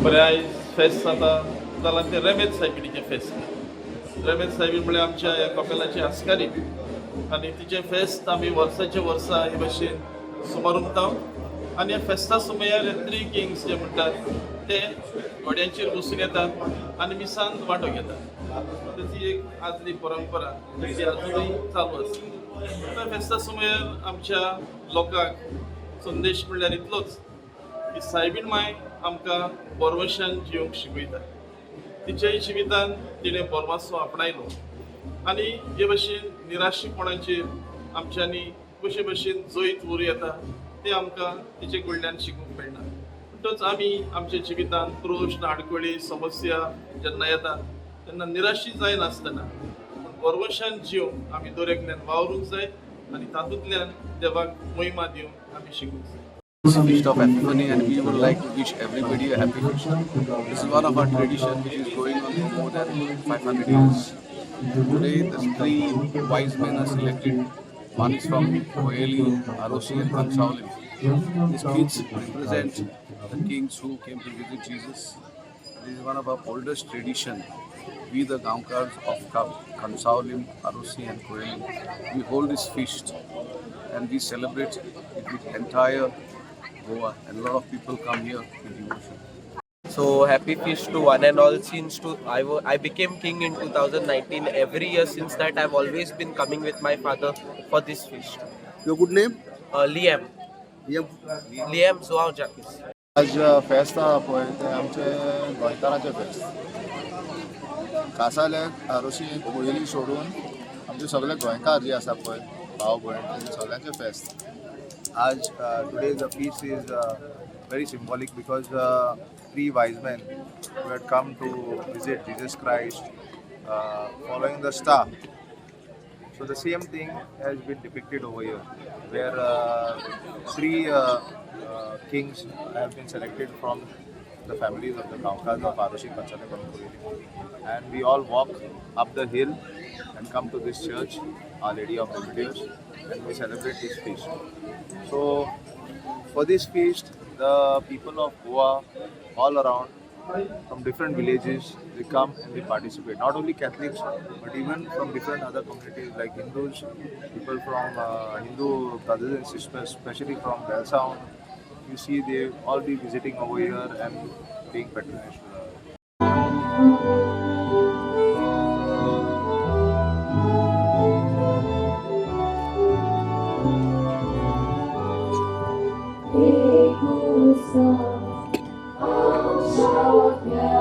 बरें आयज फेस्त जाता जाल्यार ते रेमेज सायबिणीचें फेस्त. रेमेज सायबीण म्हळ्यार आमच्या ह्या कपेलाची आस्कारी आनी तिचें फेस्त आमी वर्साचे वर्सा हे भशेन सुमारुमता. आनी ह्या फेस्ता सुमयार हे 3 किंग्स जे म्हणटात ते घोड्यांचेर बसून येतात आनी मिसान वांटो घेतात. ती एक आदली परंपरा जी अजूनय चालू आसा. त्या फेस्ता सुमयार आमच्या लोकांक संदेश म्हणल्यार इतलोच की सायबीण माय आमकां बोरवशान जिवंक शिकयता. तिच्याय जिवितान तिणें बोरमासो आपणायलो आनी हे भशेन निराशीपणाचेर आमच्यांनी कशे भशेन जैत उर येता ते आमकां तिचे कडल्यान शिकूंक मेळटा. म्हणटच आमी आमच्या जिवितान प्रश्न आडखळी समस्या जेन्ना येता तेन्ना निराशी जायनासतना पूण बोरवशान जिवंक आमी दरेकल्यान वावरूंक जाय आनी तातूंतल्यान देवाक महिमा दिवंक आमी शिकूंक जाय. Feast of Epiphany, and we would like to wish everybody a happy feast. This is one of our tradition which is going on for more than 500 years. Today the 3 wise men are selected. One is from Coeli, Arosi and Kansaulim. These kids represent the kings who came to visit Jesus. This is one of our oldest tradition. We the Gaonkars of Kansaulim, Arosi and Coeli, we hold this feast and we celebrate it with entire Goa, and a lot of people come here with devotion. So happy feast to one and all. Since I became king in 2019. Every year since that I've always been coming with my father for this feast. Your good name? Liam. Liam Zoao Jakis. आज फेस्त आहा पळय ते आमचे गोंयकारांचे फेस्त. कासाल्याक आरोशी पयली सोडून आमचे सगळे गोंयकार जे आसा पळय भाव भयण तेंचे सगळ्यांचे फेस्त. आज today the feast is very symbolic because 3 wise men who had come to visit Jesus Christ following the star. So the same thing has been depicted over here, where 3 kings have been selected from the families of the Gaonkars of Aroshi, Kansaulim and Coeli. And we all walk up the hill and come to this church, Our Lady of Remedies, and we celebrate this feast. So for this feast, the people of Goa all around from different villages, they come and they participate. Not only Catholics, but even from different other communities like Hindus, people from Hindu brothers and sisters, especially from Belsound. You see, they all be visiting over here and being patronage to the Shall